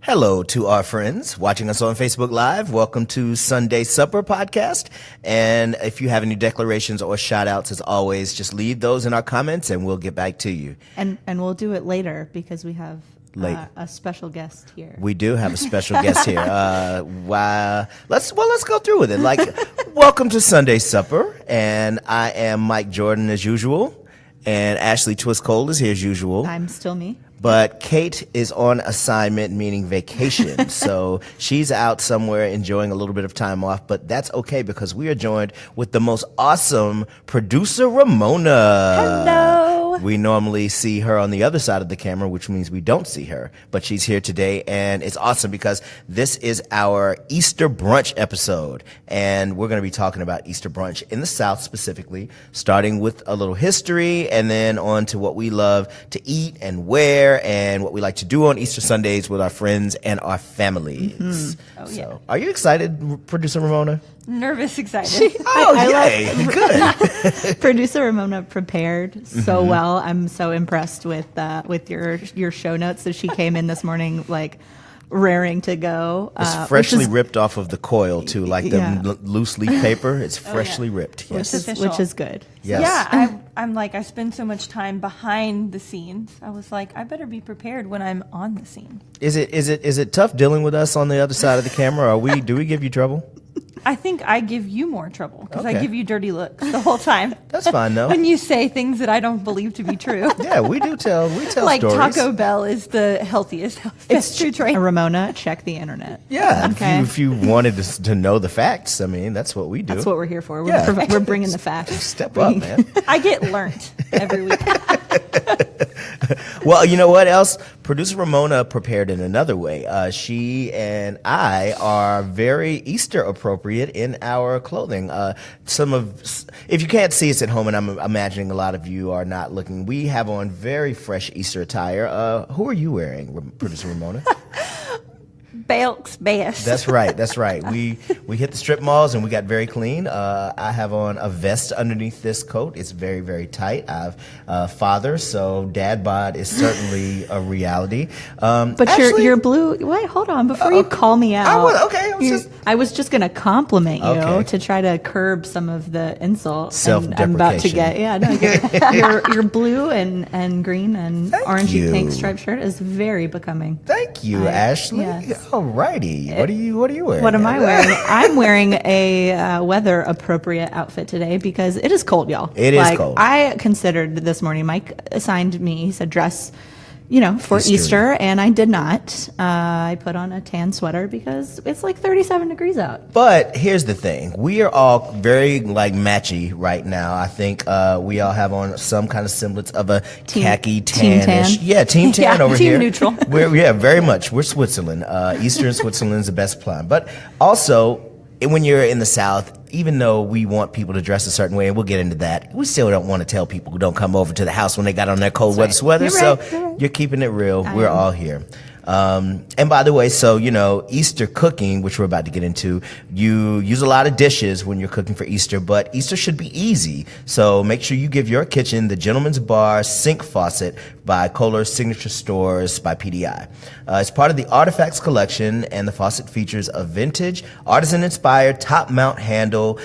Hello to our friends watching us on Facebook Live. Welcome to Sunday Supper Podcast. And if you have any declarations or shout outs, as always, just leave those in our comments and we'll get back to you. And we'll do it later because we have a special guest here. We do have a special guest here. Let's go through with it. Welcome to Sunday Supper. And I am Mike Jordan as usual. And Ashley Twist Cole is here as usual. I'm still me. But Kate is on assignment, meaning vacation. So she's out somewhere enjoying a little bit of time off, but that's okay because we are joined with the most awesome producer Ramona. Hello. We normally see her on the other side of the camera, which means we don't see her, but she's here today and it's awesome because this is our Easter brunch episode and we're going to be talking about Easter brunch in the South specifically, starting with a little history and then on to what we love to eat and wear and what we like to do on Easter Sundays with our friends and our families. Mm-hmm. So, are you excited, Producer Ramona? Nervous, excited. Yay. Good. Producer Ramona prepared so well. I'm so impressed with your show notes. So she came in this morning raring to go. It's freshly ripped off of the coil too, like the loose leaf paper. It's freshly ripped. Yes, which is good. Yes. Yeah, I'm like, I spend so much time behind the scenes. I was like, I better be prepared when I'm on the scene. Is it tough dealing with us on the other side of the camera? Do we give you trouble? I think I give you more trouble because Okay. I give you dirty looks the whole time. That's fine though. When you say things that I don't believe to be true. Yeah, we tell Like stories. Taco Bell is the healthiest fast food train. Ramona, check the internet. Yeah, Okay. if you wanted to know the facts, I mean, that's what we do. That's what we're here for. Yeah. We're bringing the facts. Step up, man. I get learnt every week. Well, you know what else? Producer Ramona prepared in another way. She and I are very Easter appropriate in our clothing. If you can't see us at home, and I'm imagining a lot of you are not looking, we have on very fresh Easter attire. Who are you wearing, Producer Ramona? Belk's best. That's right. We hit the strip malls and we got very clean. I have on a vest underneath this coat. It's very, very tight. I have father, so dad bod is certainly a reality. But actually, you're blue. Wait, hold on. Before you call me out, I was just going to compliment you to try to curb some of the insult. Self-deprecation. I'm about to get your blue and green and orangey pink striped shirt is very becoming. Thank you, Ashley. Yes. Alrighty. What are you wearing? What am I wearing? I'm wearing a weather appropriate outfit today because it is cold, y'all. It is cold. I considered this morning. Mike assigned me. He said dress, for Easter, and I did not. I put on a tan sweater because it's like 37 degrees out. But here's the thing. We are all very matchy right now. I think we all have on some kind of semblance of a khaki team tan-ish. tan. Yeah, team tan over team here. neutral. Very much. We're Switzerland. Eastern Switzerland is the best plan. But also, when you're in the South, even though we want people to dress a certain way, and we'll get into that, we still don't want to tell people who don't come over to the house when they got on their cold weather sweaters. You're right. You're keeping it real. We're all here. And by the way, Easter cooking, which we're about to get into, you use a lot of dishes when you're cooking for Easter, but Easter should be easy. So make sure you give your kitchen the Gentleman's Bar Sink Faucet by Kohler's Signature Stores by PDI. It's part of the Artifacts collection, and the faucet features a vintage, artisan-inspired top-mount handle,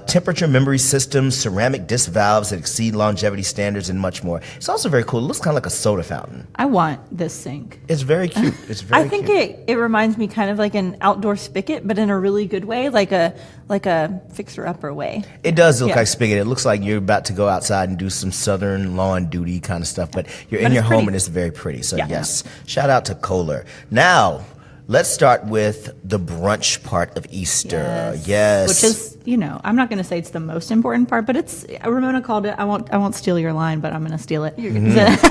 temperature memory system, ceramic disc valves that exceed longevity standards, and much more. It's also very cool. It looks kind of like a soda fountain. I want this sink. It's very cute. It's very I think cute. it reminds me kind of like an outdoor spigot, but in a really good way, like a fixer-upper way. It does look like spigot. It looks like you're about to go outside and do some southern lawn duty kind of stuff, but you're in your home and it's very pretty. So yes, shout out to Kohler. Now, let's start with the brunch part of Easter. Yes. Which is, I'm not going to say it's the most important part, but it's, Ramona called it, I won't steal your line, but I'm going to steal it. Yep.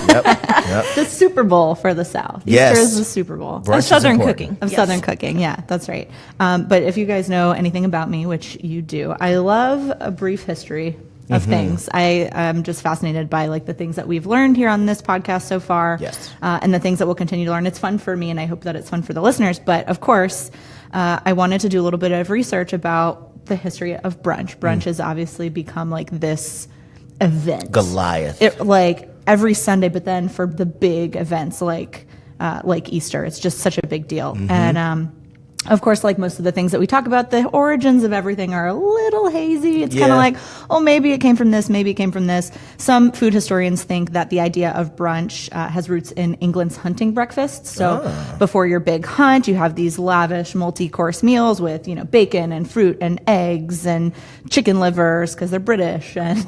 The Super Bowl for the South. Yes. Easter is the Super Bowl. Brunch Of Southern is important. cooking. Of Southern cooking, yeah, that's right. But if you guys know anything about me, which you do, I love a brief history of things. I am just fascinated by the things that we've learned here on this podcast so far, and the things that we'll continue to learn. It's fun for me, and I hope that it's fun for the listeners. But of course, I wanted to do a little bit of research about the history of brunch. Brunch has obviously become this event. Goliath. Every Sunday, but then for the big events like Easter. It's just such a big deal. And of course, like most of the things that we talk about, the origins of everything are a little hazy. It's kind of like, oh, maybe it came from this, maybe it came from this. Some food historians think that the idea of brunch has roots in England's hunting breakfasts. So before your big hunt, you have these lavish multi-course meals with, bacon and fruit and eggs and chicken livers because they're British. And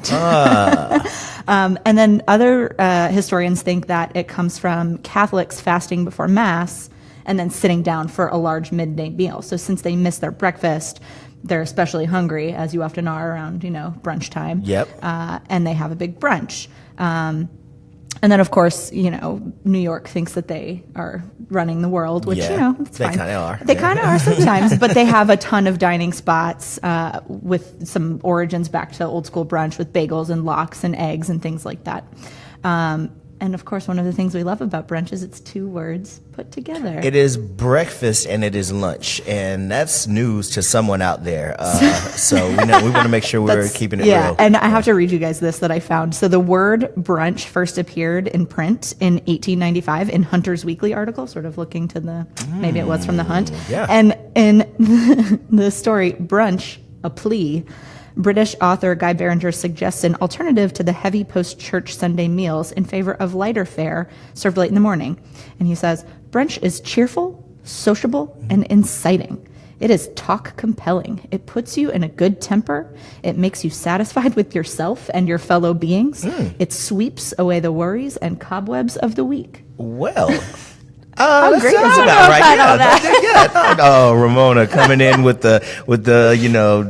and then other historians think that it comes from Catholics fasting before Mass and then sitting down for a large midday meal. So since they miss their breakfast, they're especially hungry, as you often are around, brunch time. Yep. And they have a big brunch. And then, of course, New York thinks that they are running the world, which, it's they fine. kind of are. They kind of are sometimes, but they have a ton of dining spots with some origins back to old school brunch with bagels and lox and eggs and things like that. And of course, one of the things we love about brunch is it's 2 words put together. It is breakfast and it is lunch, and that's news to someone out there. So we want to make sure we're keeping it real. And I have to read you guys this that I found. So the word brunch first appeared in print in 1895 in Hunter's Weekly article, sort of looking to maybe it was from the Hunt. Yeah. And in the story, brunch, a plea, British author Guy Barringer suggests an alternative to the heavy post-church Sunday meals in favor of lighter fare served late in the morning. And he says, brunch is cheerful, sociable, and inciting. It is talk compelling. It puts you in a good temper. It makes you satisfied with yourself and your fellow beings. It sweeps away the worries and cobwebs of the week. Well... How great sounds is about right. that? Oh, Ramona coming in with the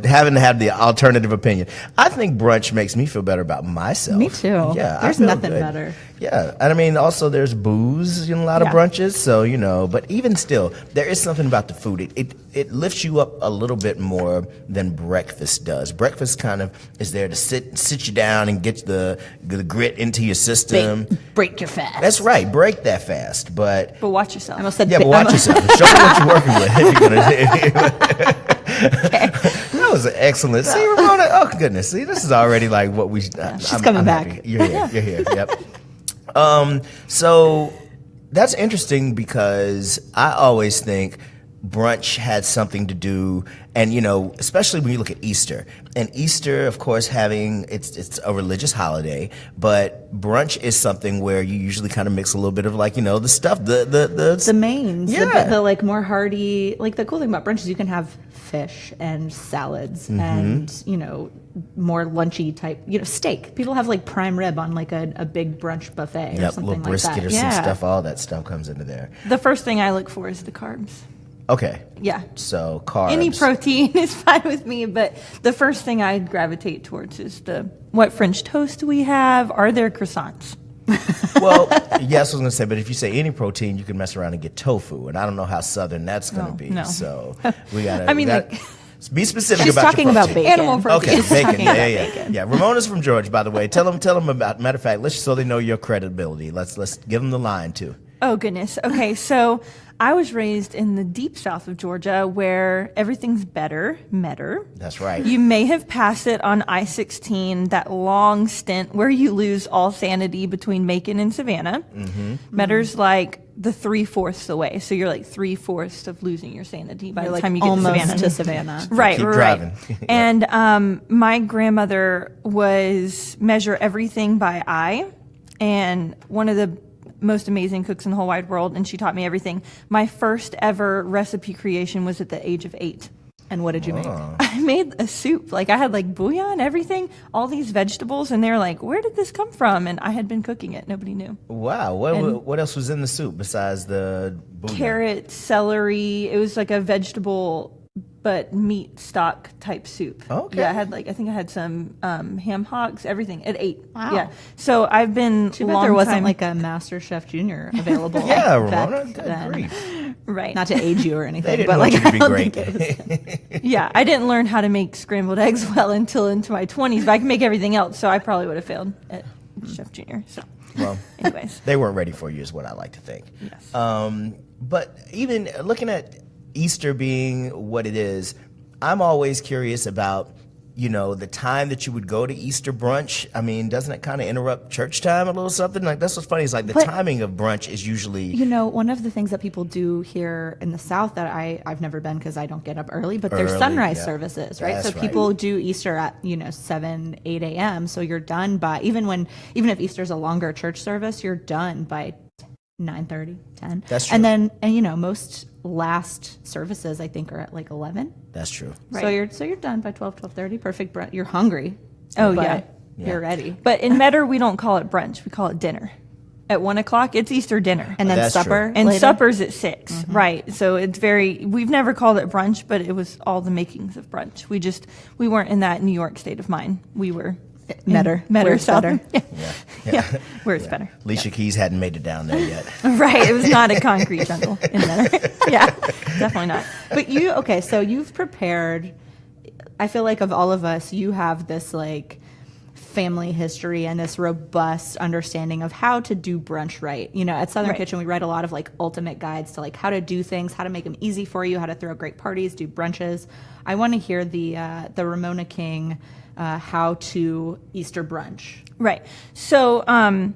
having to have the alternative opinion. I think brunch makes me feel better about myself. Me too. Yeah, there's nothing better. Yeah, and I mean, also there's booze in a lot of brunches, so but even still, there is something about the food. It lifts you up a little bit more than breakfast does. Breakfast kind of is there to sit you down and get the grit into your system. Break your fast. That's right, break that fast, but watch yourself. I almost said but watch yourself. Show me what you're working with. If you're gonna That was an excellent. See, Ramona. Oh goodness. See, this is already like what we. She's coming back. Happy. You're here. You're here. Yep. So that's interesting because I always think brunch had something to do, and especially when you look at Easter. And Easter, of course, it's a religious holiday, but brunch is something where you usually kind of mix a little bit of the stuff, the mains, the like more hearty. Like the cool thing about brunch is you can have fish and salads and more lunchy type steak. People have like prime rib on like a big brunch buffet or something little brisket like that. or some stuff. All that stuff comes into there. The first thing I look for is the carbs. Okay. Yeah. So carbs. Any protein is fine with me, but the first thing I gravitate towards is what French toast do we have? Are there croissants? Well, yes, I was going to say, but if you say any protein, you can mess around and get tofu, and I don't know how southern that's going to be. No. So we got to. Be specific She's about talking your about protein. bacon. Animal protein. Okay, bacon. Yeah. Ramona's from Georgia, by the way. Tell them about. Matter of fact, so they know your credibility. Let's give them the line too. Oh goodness. Okay, so I was raised in the deep south of Georgia where everything's metter. That's right. You may have passed it on I-16, that long stint where you lose all sanity between Macon and Savannah. Metter's like the 3/4 away, so you're like 3/4 of losing your sanity by the time you get to Savannah. Right, Keep right. driving. And my grandmother was measure everything by eye, and one of the most amazing cooks in the whole wide world, and she taught me everything. My first ever recipe creation was at the age of 8. And what did you make? I made a soup. Like I had like bouillon, everything, all these vegetables, and they were like, "Where did this come from?" And I had been cooking it. Nobody knew. Wow. What else was in the soup besides the bouillon? Carrot, celery. It was like a vegetable but meat stock type soup. Okay. Yeah, I think I had some ham hocks, everything at 8. Wow. Yeah. So I've been Too bad there wasn't like a Master Chef Junior available. Yeah, back Ramona. Good then. grief. Right. Not to age you or anything, They didn't but want like you to be I don't great. think it was. Yeah, I didn't learn how to make scrambled eggs well until into my 20s, but I can make everything else, so I probably would have failed at Chef Junior. So, Well, anyways. they weren't ready for you is what I like to think. Yes. But even looking at Easter being what it is, I'm always curious about the time that you would go to Easter brunch, I mean, doesn't it kind of interrupt church time a little something? Like, that's what's funny. It's like the timing of brunch is usually... one of the things that people do here in the South that I've never been because I don't get up early, but there's sunrise services, right? That's so people do Easter at, 7, 8 a.m. So you're done by, even if Easter's a longer church service, you're done by 9:30, 10. That's true. And then, most last services, I think, are at like 11. That's true. Right. So you're done by 12, 12:30. Perfect. You're hungry. Oh, yeah. You're ready. But in Metter, we don't call it brunch. We call it dinner. At 1 o'clock, it's Easter dinner. And then That's supper. True. And later? supper's at 6. Mm-hmm. Right. So it's we've never called it brunch, but it was all the makings of brunch. We weren't in that New York state of mind. We were Metter, South. better. Yeah. Where it's better. Alicia Keys hadn't made it down there yet. Right. It was not a concrete jungle in Metter. Yeah. Definitely not. But so you've prepared, I feel like of all of us, you have this like family history and this robust understanding of how to do brunch right. At Southern Kitchen, we write a lot of like ultimate guides to like how to do things, how to make them easy for you, how to throw great parties, do brunches. I want to hear the Ramona King how to Easter brunch. Right. So I'm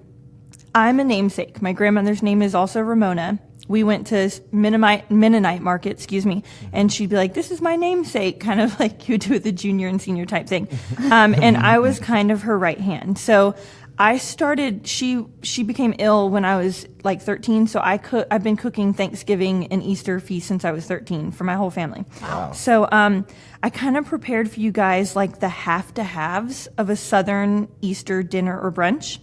a namesake. My grandmother's name is also Ramona. We went to Mennonite market, and she'd be like, "This is my namesake," kind of like you do with the junior and senior type thing. And I was kind of her right hand. So I started. She became ill when I was like 13. So I've been cooking Thanksgiving and Easter feast since I was 13 for my whole family. Wow. So I kind of prepared for you guys like the have-to-haves of a Southern Easter dinner or brunch,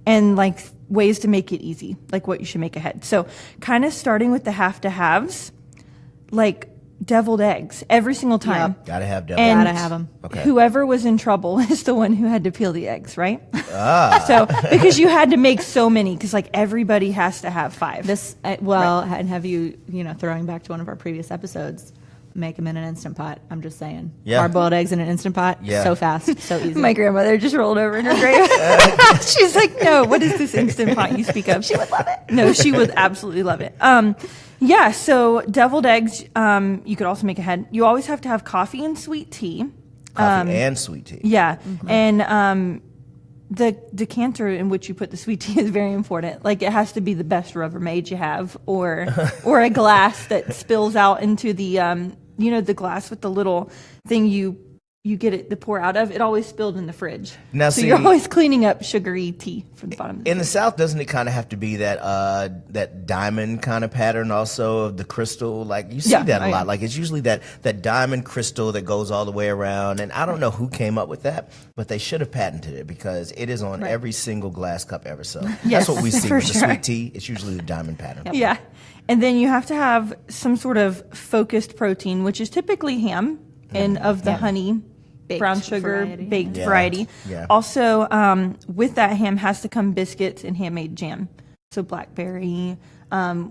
and like ways to make it easy, like what you should make ahead. So kind of starting with the have-to-haves, like deviled eggs every single time. Yep. Gotta have deviled eggs. Gotta have them. Okay. Whoever was in trouble is the one who had to peel the eggs, right? So because you had to make so many, because like everybody has to have 5. And have you, throwing back to one of our previous episodes, make them in an Instant Pot. I'm just saying. Yeah. Hard-boiled eggs in an Instant Pot. Yeah. So fast, so easy. My grandmother just rolled over in her grave. She's like, "No, what is this Instant Pot you speak of?" She would love it. No, she would absolutely love it. So deviled eggs, you could also make ahead. You always have to have coffee and sweet tea. Coffee and sweet tea. Yeah. Mm-hmm. And the decanter in which you put the sweet tea is very important. Like it has to be the best Rubbermaid you have, or a glass that spills out into the the glass with the little thing you get it to pour out of. It always spilled in the fridge. Now, so you're always cleaning up sugary tea from the bottom. In the South, doesn't it kind of have to be that diamond kind of pattern also of the crystal? Like you see that a lot. Like it's usually that diamond crystal that goes all the way around. And I don't know who came up with that, but they should have patented it because it is on every single glass cup ever. So that's what we see with the sweet tea. It's usually the diamond pattern. Yep. Yeah. And then you have to have some sort of focused protein, which is typically ham and of the honey, baked brown sugar, baked variety. Yeah. Also, with that ham has to come biscuits and handmade jam. So blackberry.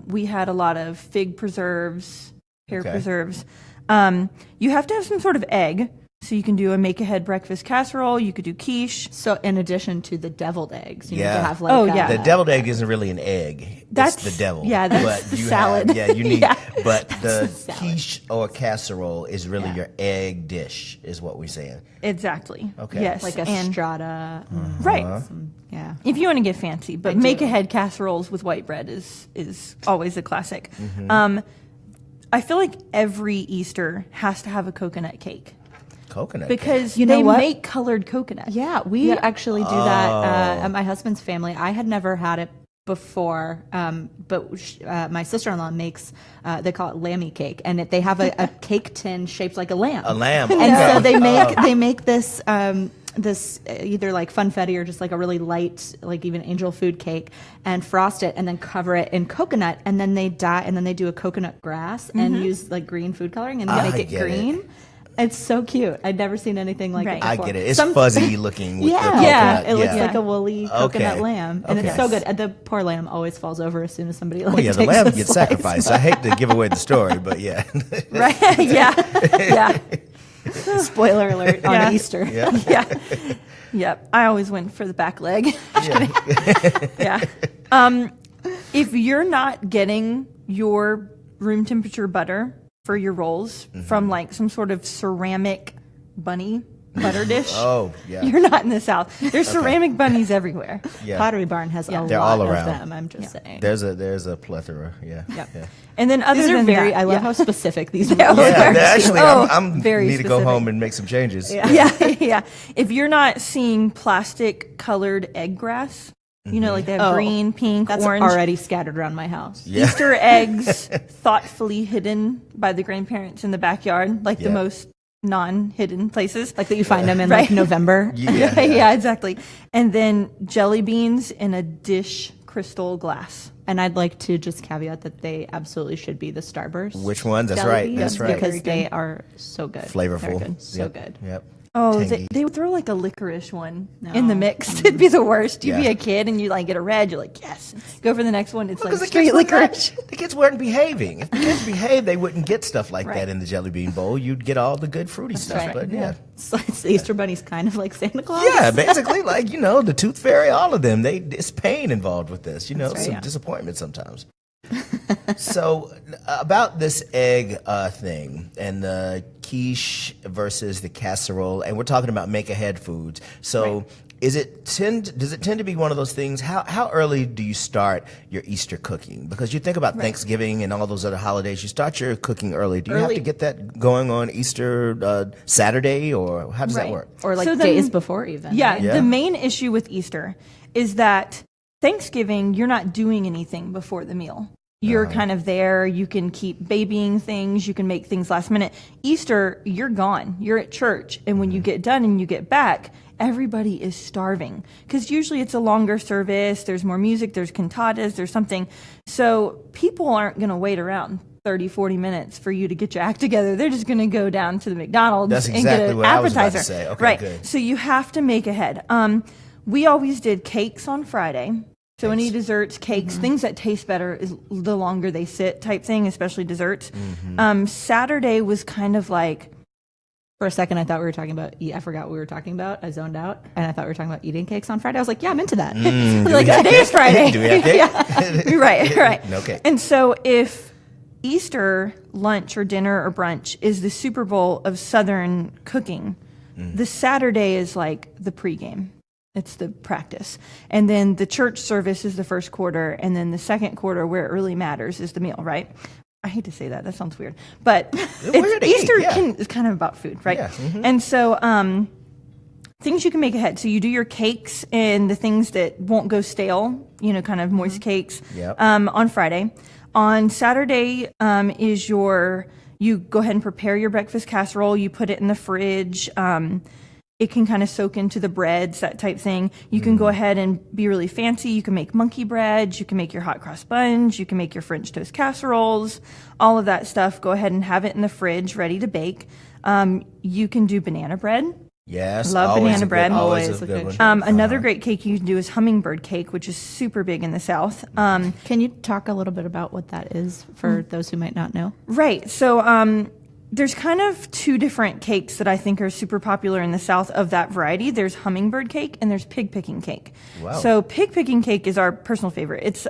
We had a lot of fig preserves, pear preserves. You have to have some sort of egg. So you can do a make-ahead breakfast casserole. You could do quiche. So in addition to the deviled eggs, you need to have like the deviled egg isn't really an egg. That's the devil. Yeah, that's the salad. You need. But the quiche or casserole is really your egg dish, is what we're saying. Exactly. Okay. Yes. Like a strata. Right. Yeah. If you want to get fancy, but make-ahead casseroles with white bread is always a classic. Mm-hmm. I feel like every Easter has to have a coconut cake. Coconut because cake. they make colored coconut. Yeah, we actually do that at my husband's family. I had never had it before, but my sister-in-law makes, they call it lammy cake, and they have a cake tin shaped like a lamb. A lamb. And so they make this either like funfetti or just like a really light, like even angel food cake, and frost it and then cover it in coconut, and then they do a coconut grass and use like green food coloring and make it green. It's so cute. I'd never seen anything like it before. I get it. It's fuzzy looking with the coconut. Yeah, it looks like a woolly coconut lamb. And it's so good. And the poor lamb always falls over as soon as somebody takes the lamb a gets slice. sacrificed. I hate to give away the story, but yeah. Right? Yeah. Spoiler alert on Easter. Yep. I always went for the back leg. Yeah. If you're not getting your room temperature butter for your rolls from like some sort of ceramic bunny butter dish. Oh, yeah. You're not in the South. There's ceramic bunnies everywhere. Yeah. Pottery Barn has a They're lot all around. of them. I'm just saying. There's a plethora. Yeah. Yep. Yeah. And then other These are than very. that, I love how specific these are. Yeah. Yeah, actually, I'm very need to go specific. home and make some changes. Yeah. If you're not seeing plastic colored egg grass, you know, like they have green, pink, That's orange. already scattered around my house. Yeah. Easter eggs thoughtfully hidden by the grandparents in the backyard, like the Yeah. most non-hidden places. Like that you find them in Right. like November. Yeah, exactly. And then jelly beans in a dish crystal glass. And I'd like to just caveat that they absolutely should be the Starburst. Which ones? That's jelly right. beans, That's right. Because they are so good. Flavorful. They're good. So Yep. good. Yep. Oh, Tangy. they would throw like a licorice one in the mix. It'd be the worst. You'd be Yeah. a kid and you like get a red. You're like, yes. Go for the next one. It's like Because the straight kids, licorice. the kids weren't behaving. If the kids behaved, they wouldn't get stuff like Right. that in the jelly bean bowl. You'd get all the good fruity stuff. right. But yeah. It's the Easter Bunny's kind of like Santa Claus. Yeah, basically, like, the Tooth Fairy, all of them. It's pain involved with this, some disappointment sometimes. So, about this egg thing and the quiche versus the casserole, and we're talking about make-ahead foods. So, does it tend to be one of those things? How early do you start your Easter cooking? Because you think about Thanksgiving and all those other holidays, you start your cooking early. Do you have to get that going on Easter Saturday, or how does that work? Or like So then- days before even. Yeah, right? Yeah. the main issue with Easter is that Thanksgiving, you're not doing anything before the meal. You're kind of there. You can keep babying things. You can make things last minute. Easter, you're gone. You're at church. And when you get done and you get back, everybody is starving. Because usually it's a longer service. There's more music. There's cantatas. There's something. So people aren't going to wait around 30, 40 minutes for you to get your act together. They're just going to go down to the McDonald's That's and exactly get an what I was appetizer. about to say. Okay, right. good. So you have to make ahead. We always did cakes on Friday. So any desserts, cakes, things that taste better is the longer they sit type thing, especially desserts. Saturday was kind of like, For a second, I thought we were talking about. I forgot what we were talking about. I zoned out, and I thought we were talking about eating cakes on Friday. I was like, "Yeah, I'm into that." like today is Friday. Do we have cake? Yeah. Right. No cake. And so if Easter lunch or dinner or brunch is the Super Bowl of Southern cooking, the Saturday is like the pregame. It's the practice. And then the church service is the first quarter, and then the second quarter, where it really matters, is the meal, right? I hate to say that. That sounds weird. But weird to Easter eat, yeah. is kind of about food, right? Yeah, And so things you can make ahead. So you do your cakes and the things that won't go stale, kind of moist cakes Yep. on Friday. On Saturday you go ahead and prepare your breakfast casserole. You put it in the fridge. It can kind of soak into the breads, that type thing. You can go ahead and be really fancy. You can make monkey bread. You can make your hot cross buns. You can make your French toast casseroles, all of that stuff. Go ahead and have it in the fridge ready to bake. You can do banana bread. Yes. Love always banana a good- bread. Always Always a a good good one. Another great cake you can do is hummingbird cake, which is super big in the South. Can you talk a little bit about what that is for those who might not know? Right. So there's kind of two different cakes that I think are super popular in the South of that variety. There's hummingbird cake and there's pig picking cake. Wow. So pig picking cake is our personal favorite. It's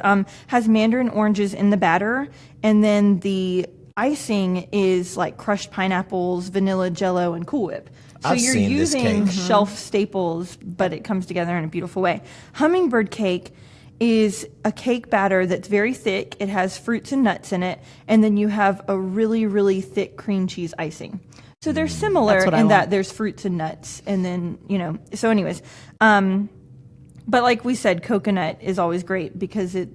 has mandarin oranges in the batter, and then the icing is like crushed pineapples, vanilla, Jello, and Cool Whip. So I've you're seen this using cake. shelf staples, but it comes together in a beautiful way. Hummingbird cake is a cake batter that's very thick. It has fruits and nuts in it, and then you have a really, really thick cream cheese icing. So they're similar That's what I in that want. there's fruits and nuts, and then So, anyways, but like we said, coconut is always great because it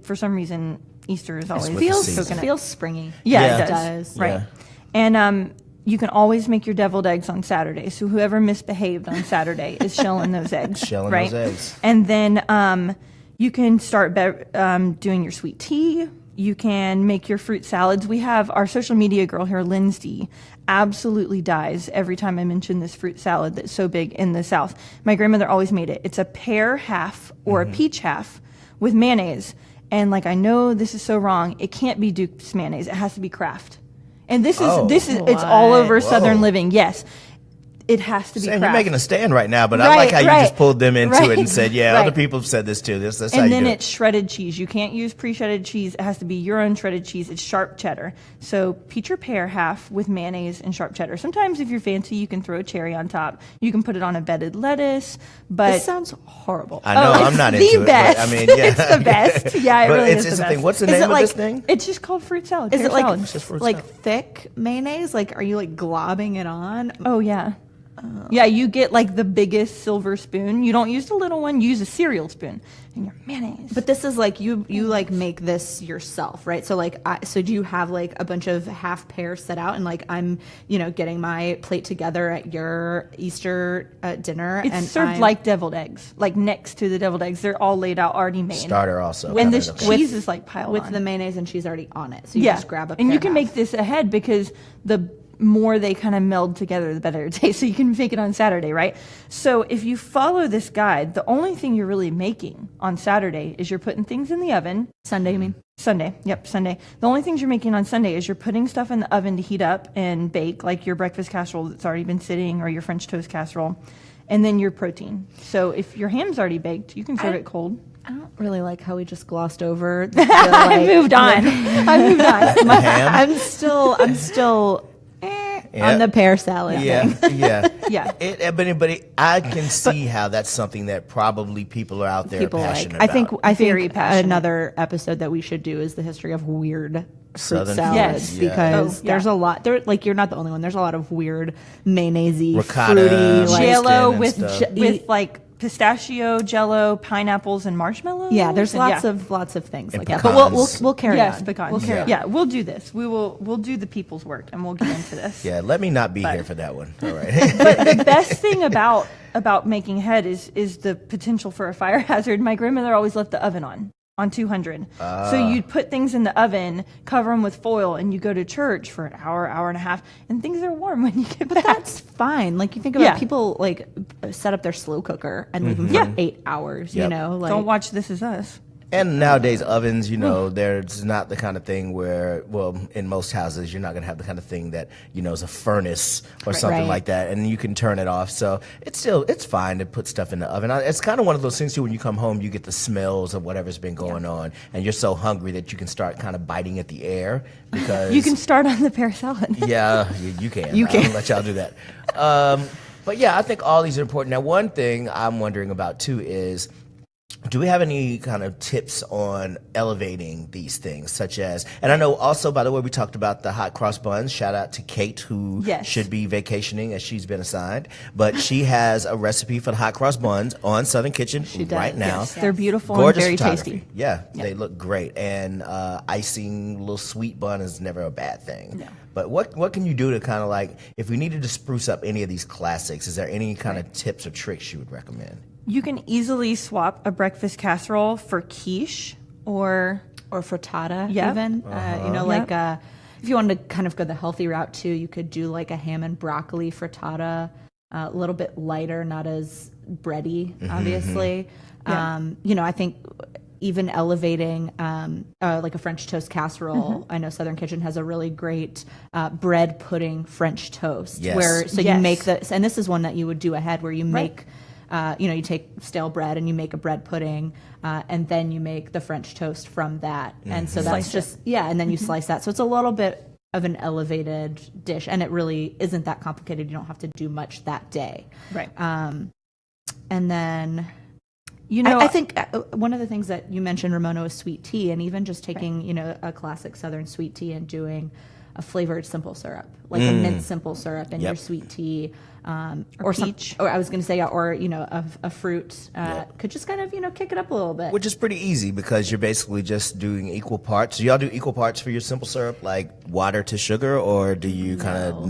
for some reason Easter is always with the season. coconut. Feels springy. Yeah, Yeah. it does. Right. Yeah. And you can always make your deviled eggs on Saturday. So whoever misbehaved on Saturday is shelling those eggs. Shelling right? those eggs. And then you can start doing your sweet tea. You can make your fruit salads. We have our social media girl here, Lindsay, absolutely dies every time I mention this fruit salad that's so big in the South. My grandmother always made it. It's a pear half or a peach half with mayonnaise. And I know this is so wrong. It can't be Duke's mayonnaise. It has to be Kraft. And this is it's all over Whoa. Southern living. Yes. it has to be Saying Kraft. you're making a stand right now, but I like how you just pulled them into it and said, yeah, Right. other people have said this too. That's how And you then do it's shredded cheese. You can't use pre-shredded cheese. It has to be your own shredded cheese. It's sharp cheddar. So peach or pear half with mayonnaise and sharp cheddar. Sometimes if you're fancy, you can throw a cherry on top. You can put it on a bedded lettuce. But This sounds horrible. I know, I'm not into it. Best. But, I mean, yeah. It's the best. Yeah, it But really it's is the the thing. best. What's the Is name it of like- this thing? It's just called fruit salad. Is pear it like salad. just fruit like salad. thick mayonnaise? Like, are you like globbing it on? Oh, yeah. Yeah, you get like the biggest silver spoon. You don't use the little one. You use a cereal spoon and your mayonnaise. But this is like you like make this yourself, right? So like, so do you have like a bunch of half pears set out, and like I'm, getting my plate together at your Easter dinner, it's and served I'm- like deviled eggs, like next to the deviled eggs. They're all laid out, already made. Starter also. And this Okay. cheese is like piled with on. the mayonnaise and cheese already on it. So you Yeah, just grab a and you pear can half. make this ahead because the more they kind of meld together, the better it tastes. So you can make it on Saturday, right? So if you follow this guide, the only thing you're really making on Saturday is you're putting things in the oven. Sunday, you mean? Sunday. Yep, Sunday. The only things you're making on Sunday is you're putting stuff in the oven to heat up and bake, like your breakfast casserole that's already been sitting or your French toast casserole, and then your protein. So if your ham's already baked, you can serve it cold. I don't really like how we just glossed over. The, I moved on. I moved on. Ham? I'm still on the pear salad thing. Yeah. Yeah. But I can see how that's something that probably people are out there People passionate like. about. I Very think passionate. another episode that we should do is the history of weird fruit Southern salads, foods, yeah. because Oh, yeah. there's a lot. There, like you're not the only one. There's a lot of weird mayonnaise-y, Ricotta, fruity, like, Jello and with stuff. with like pistachio, Jello, pineapples, and marshmallows. yeah. There's And lots of things And like that. But we'll pecans. carry yes, on. pecans. We'll carry on. Yeah, we'll do this. We'll do the people's work, and we'll get into this. Yeah, let me not be here for that one. All right. But the best thing about making head is the potential for a fire hazard. My grandmother always left the oven on 200. So you'd put things in the oven, cover them with foil, and you go to church for an hour, hour and a half, and things are warm when you get back. That's fine. Like you think about Yeah. people like set up their slow cooker and leave them for Yeah. 8 hours. Yep. You know, like Don't watch This Is Us. And nowadays, ovens, there's not the kind of thing where, well, in most houses, you're not going to have the kind of thing that, is a furnace or something Right. like that, and you can turn it off. So it's fine to put stuff in the oven. It's kind of one of those things, too, when you come home, you get the smells of whatever's been going on, and you're so hungry that you can start kind of biting at the air because... You can start on the pear salad. Yeah, you can. You can. I'll let y'all do that. But yeah, I think all these are important. Now, one thing I'm wondering about, too, is... do we have any kind of tips on elevating these things, such as, and I know also, by the way, we talked about the hot cross buns. Shout out to Kate, who Yes. should be vacationing as she's been assigned. But she has a recipe for the hot cross buns on Southern Kitchen does, right now. Yes, they're beautiful Gorgeous and very photography. tasty. Yeah, they look great. And icing, little sweet bun is never a bad thing. No. But what can you do to kind of like, if we needed to spruce up any of these classics, is there any kind of tips or tricks you would recommend? You can easily swap a breakfast casserole for quiche or frittata Yep. even. Uh-huh. Like if you wanted to kind of go the healthy route too, you could do like a ham and broccoli frittata, a little bit lighter, not as bready, obviously. I think even elevating like a French toast casserole. I know Southern Kitchen has a really great bread pudding French toast. Yes. You Yes. make and this is one that you would do ahead where you make, you take stale bread and you make a bread pudding, and then you make the French toast from that. And so that's Slice it. and then you slice that. So it's a little bit of an elevated dish, and it really isn't that complicated. You don't have to do much that day. right. And then You know, I think one of the things that you mentioned, Ramona, was sweet tea, and even just taking a classic Southern sweet tea and doing a flavored simple syrup, like a mint simple syrup in your sweet tea, or peach. or I was going to say, or a fruit could just kind of kick it up a little bit. Which is pretty easy because you're basically just doing equal parts. Do y'all do equal parts for your simple syrup, like water to sugar, or do you kind of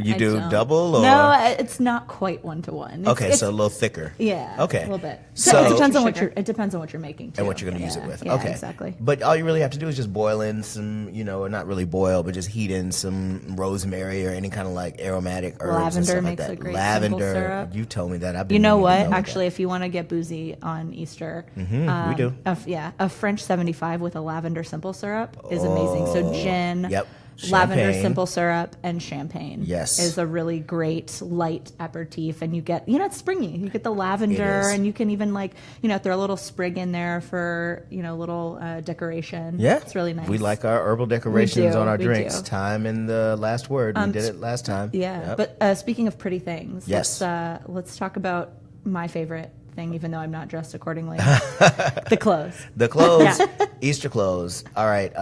You I do don't. double, or No, it's not quite 1-to-1. okay, so a little thicker. Yeah. Okay. A little bit. So- it depends on what Sugar. it depends on what you're making too. And what you're going to use it with. Yeah, Okay. exactly. But all you really have to do is just boil in some, or not really boil, but just heat in some rosemary or any kind of like aromatic herbs. and Lavender stuff makes like a that. great Lavender. simple syrup. You told me that. I've been You know meaning to what? know Actually, that. if you want to get boozy on Easter, we do. A French 75 with a lavender simple syrup is amazing. So gin, Yep. lavender simple syrup and champagne. Yes. Is a really great light aperitif. And you get, it's springy. You get the lavender, and you can even throw a little sprig in there for, little decoration. Yeah. It's really nice. We like our herbal decorations on our drinks. Do. Time in the last word. We did it last time. Yeah. Yep. But speaking of pretty things, yes. let's talk about my favorite thing, even though I'm not dressed accordingly. The clothes. The clothes. Easter clothes. All right.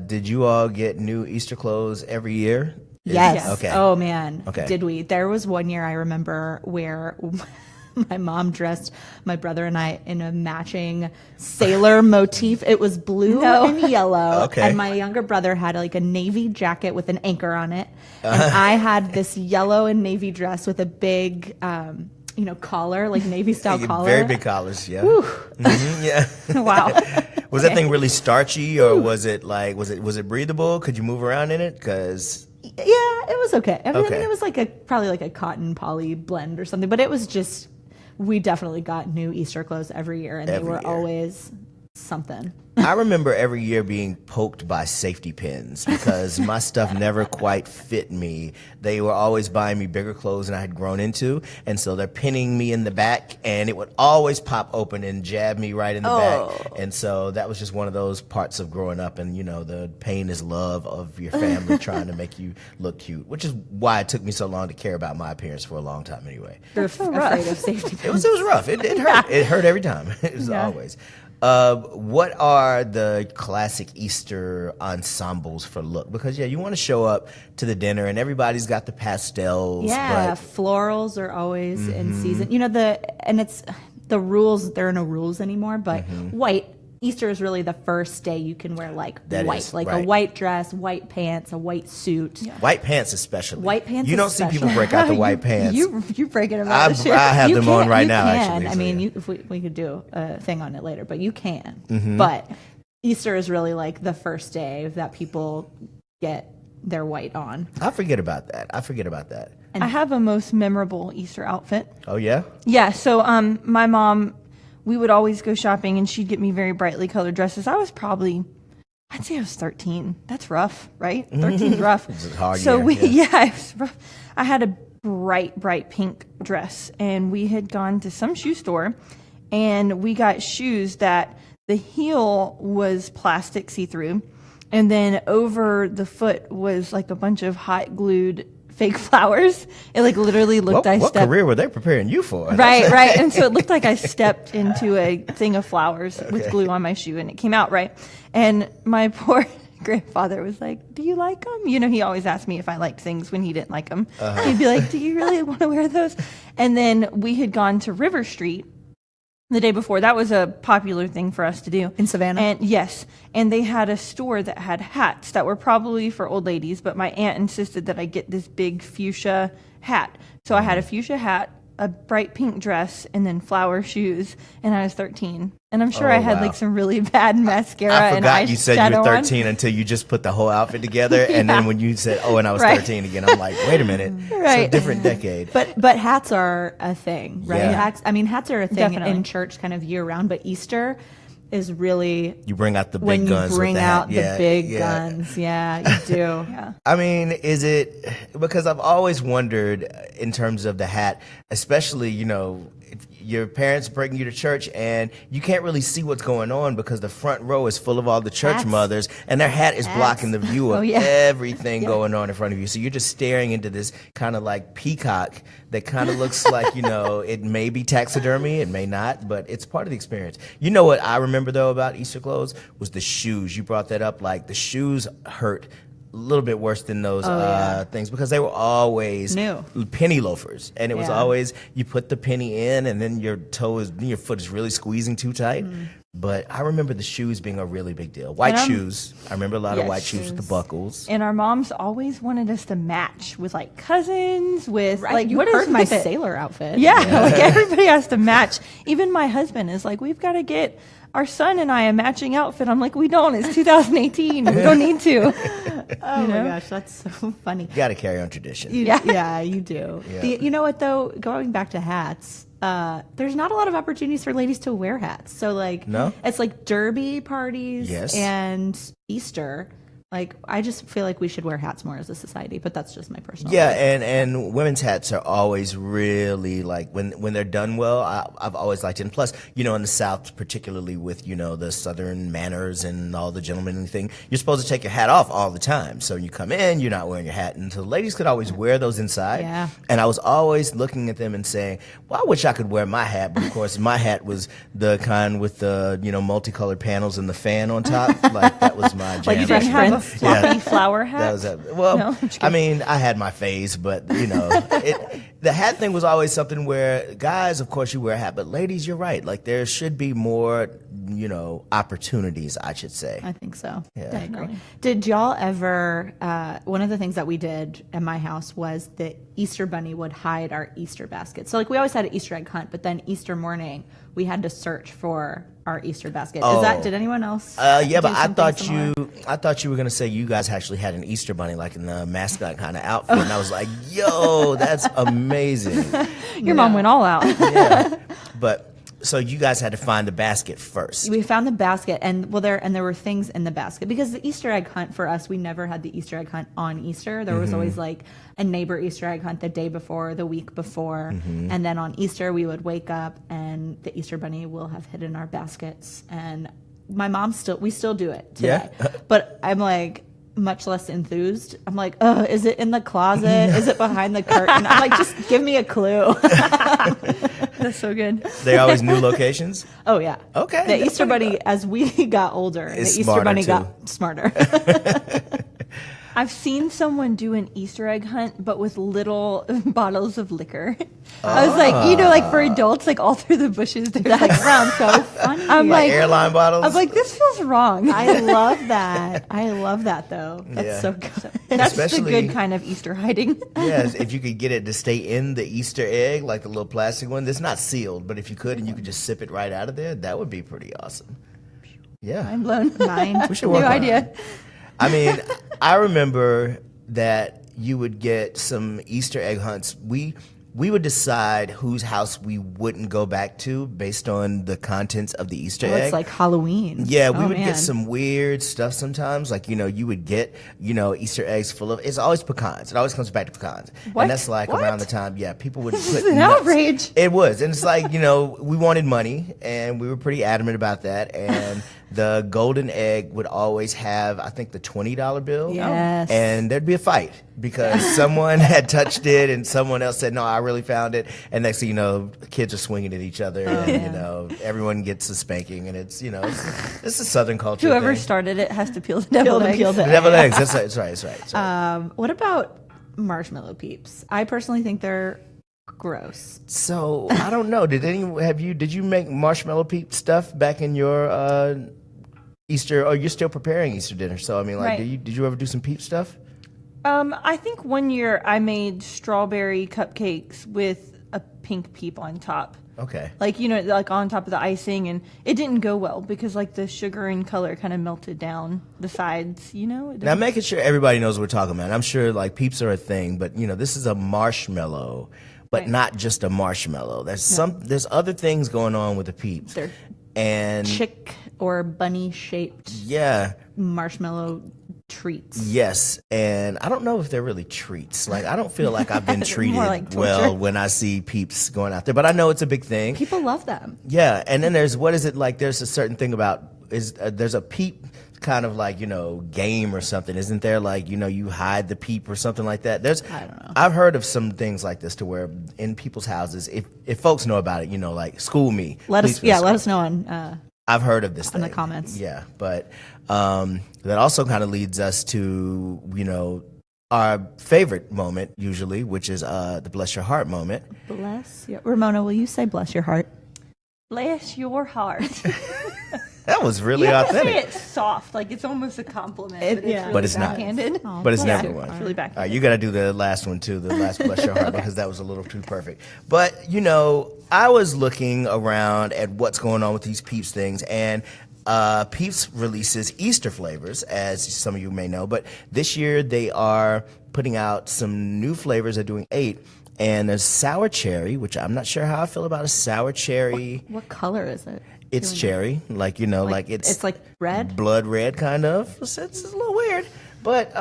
Did you all get new Easter clothes every year? Yes. Okay. Oh, man. Okay. Did we? There was one year I remember where my mom dressed my brother and I in a matching sailor motif. It was blue and yellow. Okay. And my younger brother had a navy jacket with an anchor on it. And I had this yellow and navy dress with a big... collar, Navy style collar. Very big collars, yeah. Mm-hmm, yeah. Wow. Was that thing really starchy, or was it was it breathable? Could you move around in it? Because yeah, it was okay. I mean, it was probably a cotton poly blend or something, but it was just, we definitely got new Easter clothes every year, and they were always something. I remember every year being poked by safety pins because my stuff never quite fit me. They were always buying me bigger clothes than I had grown into, and so they're pinning me in the back, and it would always pop open and jab me right in the back. And so that was just one of those parts of growing up, and the pain is love of your family trying to make you look cute, which is why it took me so long to care about my appearance for a long time anyway. You're afraid of safety pins. It was rough. It hurt. It hurt every time. It was always. What are the classic Easter ensembles for look? Because you want to show up to the dinner and everybody's got the pastels. Yeah, florals are always in season. And it's the rules. There are no rules anymore. But white. Easter is really the first day you can wear white, a white dress, white pants, a white suit. Yeah. White pants especially. White pants. You don't see people break out the white pants. You breaking them out. I have them on right now. Actually, I mean, if we could do a thing on it later, but you can. But Easter is really the first day that people get their white on. I forget about that. And I have a most memorable Easter outfit. Oh yeah. Yeah. So my mom. We would always go shopping, and she'd get me very brightly colored dresses. I'd say I was 13. That's rough, right? 13's rough. It's a hard year. It was rough. I had a bright pink dress, and we had gone to some shoe store, and we got shoes that the heel was plastic see-through, and then over the foot was a bunch of hot glued fake flowers. It literally looked What career were they preparing you for? Right. And so it looked like I stepped into a thing of flowers with glue on my shoe, and it came out right. And my poor grandfather was like, "Do you like them?" He always asked me if I liked things when he didn't like them. He'd be like, "Do you really want to wear those?" And then we had gone to River Street the day before. That was a popular thing for us to do. In Savannah? And yes. And they had a store that had hats that were probably for old ladies, but my aunt insisted that I get this big fuchsia hat. So I had a fuchsia hat, a bright pink dress, and then flower shoes, and I was 13. And I'm sure I had some really bad mascara and eyeshadow. I forgot you said you were 13 until you just put the whole outfit together, and then when you said, and I was 13 again, I'm like, wait a minute. Right. It's a different decade. But hats are a thing, right? Yeah. Hats are a thing in church kind of year round, but Easter is really you bring out the big when guns. You bring with the out hat. the big guns. Yeah, you do. Yeah. I mean, is it because I've always wondered in terms of the hat, especially if your parents bring you to church and you can't really see what's going on because the front row is full of all the church mothers and their hat is blocking the view of everything going on in front of you. So you're just staring into this kind of peacock that kind of looks like, it may be taxidermy, it may not, but it's part of the experience. You know what I remember though about Easter clothes was the shoes. You brought that up, the shoes hurt a little bit worse than those things because they were always penny loafers, and it was always you put the penny in and then your foot is really squeezing too tight. But I remember the shoes being a really big deal. White shoes. I remember a lot of white shoes with the buckles. And our moms always wanted us to match with cousins, with you heard my sailor outfit. Yeah, everybody has to match. Even my husband is like, we've got to get our son and I a matching outfit. I'm like, we don't. It's 2018. We don't need to. Oh my gosh, that's so funny. You got to carry on tradition. Yeah, you do. Yeah. You know what though? Going back to hats, there's not a lot of opportunities for ladies to wear hats. So no? It's derby parties and Easter. Like, I just feel like we should wear hats more as a society, but that's just my personal Yeah, opinion. and women's hats are always really like when they're done well. I've always liked it. And plus, in the South, particularly with the Southern manners and all the gentlemanly thing, you're supposed to take your hat off all the time. So when you come in, you're not wearing your hat, and so the ladies could always wear those inside. Yeah. And I was always looking at them and saying, "Well, I wish I could wear my hat," but of course, my hat was the kind with the multicolored panels and the fan on top. Like that was my jam. Like you didn't have a floppy flower hat? That was well, No, I mean, I had my phase, but the hat thing was always something where guys, of course, you wear a hat, but ladies, you're right. Like there should be more, opportunities, I should say. I think so. Yeah. Definitely. Did y'all ever, one of the things that we did at my house was the Easter Bunny would hide our Easter basket. So like we always had an Easter egg hunt, but then Easter morning we had to search for our Easter basket. Did anyone else? Yeah, but do I something thought you were gonna say you guys actually had an Easter bunny, like in the mascot kind of outfit, and I was like, "Yo, that's amazing!" Your mom went all out. Yeah, but so you guys had to find the basket first. We found the basket, and there were things in the basket because the Easter egg hunt for us, we never had the Easter egg hunt on Easter. There was always like a neighbor Easter egg hunt the day before, the week before, and then on Easter we would wake up and the Easter bunny will have hidden our baskets. And my mom we still do it today, but I'm like much less enthused. I'm like, is it in the closet? Is it behind the curtain? I'm like, just give me a clue. That's so good. They always new locations. Oh yeah. Okay. The Easter bunny, as we got older, the Is Easter bunny smarter, got smarter. I've seen someone do an Easter egg hunt, but with little bottles of liquor. I was like, like for adults, like all through the bushes, there's like Sounds so funny. I'm Like like, airline bottles. I was like, this feels wrong. I love that. I love that though. That's Yeah. so good. That's Especially- the good kind of Easter hiding. Yes, if you could get it to stay in the Easter egg, like the little plastic one, that's not sealed, but if you could and you could just sip it right out of there, that would be pretty awesome. Yeah. I'm blown. Mine. We should New work on idea. it. I mean, I remember that you would get some Easter egg hunts. We would decide whose house we wouldn't go back to based on the contents of the Easter egg. It's like Halloween. Yeah, we Oh, would man. get some weird stuff sometimes. Like, you would get, Easter eggs full of, it's always pecans. It always comes back to pecans. What? And that's like What? around the time, people would This put is an nuts. outrage. It was. And it's like, we wanted money and we were pretty adamant about that. And the golden egg would always have, I think, the $20 bill. Yes. And there'd be a fight because someone had touched it and someone else said, no, I really found it. And next thing you know, kids are swinging at each other and, everyone gets a spanking. And it's, it's a Southern culture Whoever thing. started it has to peel the deviled eggs. Peel the The deviled eggs. That's right. That's right. What about marshmallow peeps? I personally think they're gross. So I don't know. Did you make marshmallow peep stuff back in your Easter? Or you're still preparing Easter dinner? So I mean, like, Right. did you ever do some peep stuff? I think one year I made strawberry cupcakes with a pink peep on top. Okay. Like, like on top of the icing, and it didn't go well because like the sugar and color kind of melted down the sides, It Now didn't- making sure everybody knows what we're talking about. I'm sure like peeps are a thing, but this is a marshmallow, but Right. not just a marshmallow. There's other things going on with the peeps. They're And chick or bunny shaped yeah. marshmallow treats. Yes, and I don't know if they're really treats. Like, I don't feel like I've been treated More like torture. well when I see peeps going out there, but I know it's a big thing. People love them. Yeah, and then there's there's a certain thing about there's a peep kind of like game or something, isn't there? Like you hide the peep or something like that. I don't know. I've heard of some things like this to where in people's houses, if folks know about it, like school me. Let please us feel let free. us know on I've heard of this in the thing. comments. Yeah, but that also kind of leads us to our favorite moment usually, which is the bless your heart moment. Bless your Ramona, will you say bless your heart? Bless your heart. That was really You have to say authentic. it soft, like it's almost a compliment, It- but it's yeah. really But it's not. backhanded. Oh, But it's bless never your one. It's really backhanded. All right, you got to do the last one too, the last bless your heart, because that was a little too perfect. But I was looking around at what's going on with these Peeps things, and Peeps releases Easter flavors, as some of you may know. But this year they are putting out some new flavors. They're doing 8, and there's sour cherry, which I'm not sure how I feel about a sour cherry. What color is it? It's cherry, like it's it's like red? blood red, kind of. It's a little weird. But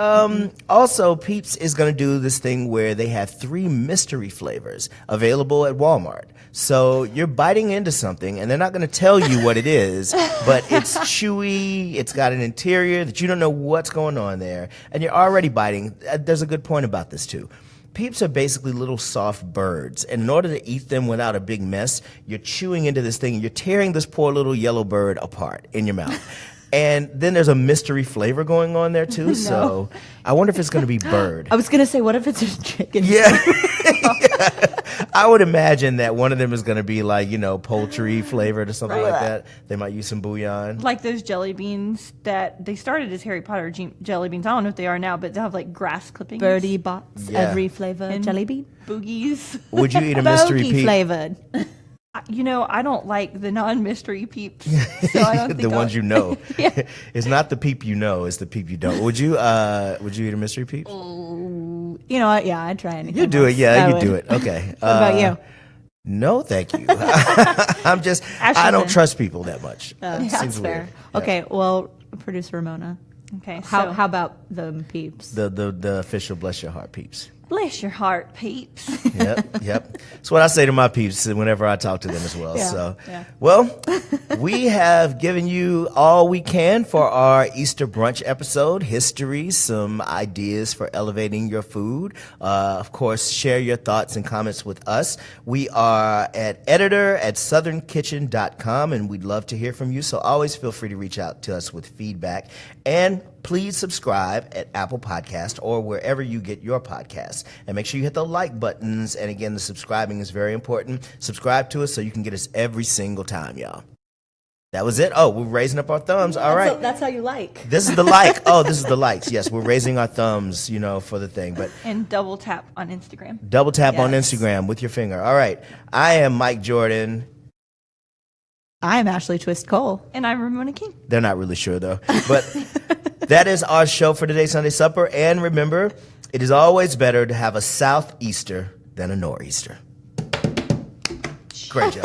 also, Peeps is going to do this thing where they have 3 mystery flavors available at Walmart. So you're biting into something, and they're not going to tell you what it is, but it's chewy, it's got an interior that you don't know what's going on there, and you're already biting. There's a good point about this, too. Peeps are basically little soft birds, and in order to eat them without a big mess, you're chewing into this thing, and you're tearing this poor little yellow bird apart in your mouth. And then there's a mystery flavor going on there, too, so I wonder if it's going to be bird. I was going to say, what if it's a chicken? Yeah. Yeah. I would imagine that one of them is going to be like, poultry flavored or something like that. They might use some bouillon. Like those jelly beans that they started as Harry Potter jelly beans. I don't know if they are now, but they'll have like grass clippings. Birdie bots, every flavor and jelly bean. Boogies. Would you eat a mystery Bogey peep? flavored. I don't like the non-mystery peeps. So I don't think The ones you know. Yeah. It's not the peep you know, it's the peep you don't. Would you eat a mystery peep? You know what? Yeah, I'd try anything. You do it, yeah, you would. do it. Okay. What about you? No, thank you. I don't trust people that much. That's Seems fair. weird. Yeah. Okay, well, Producer Ramona. Okay. How about the peeps? The official bless your heart peeps. Bless your heart, peeps. Yep. That's what I say to my peeps whenever I talk to them as well. Yeah, So, yeah. well, we have given you all we can for our Easter brunch episode, history, some ideas for elevating your food. Of course, share your thoughts and comments with us. We are at editor@southernkitchen.com, and we'd love to hear from you. So always feel free to reach out to us with feedback. And please subscribe at Apple Podcast or wherever you get your podcasts. And make sure you hit the like buttons. And again, the subscribing is very important. Subscribe to us so you can get us every single time, y'all. That was it. Oh, we're raising up our thumbs. All right. That's how you like. This is the like. Oh, this is the likes. Yes, we're raising our thumbs, for the thing. But And double tap on Instagram. double tap on Yes. Instagram with your finger. All right. I am Mike Jordan. I'm Ashley Twist Cole. And I'm Ramona King. They're not really sure, though. But that is our show for today's Sunday Supper. And remember, it is always better to have a southeaster than a nor'easter. Great job.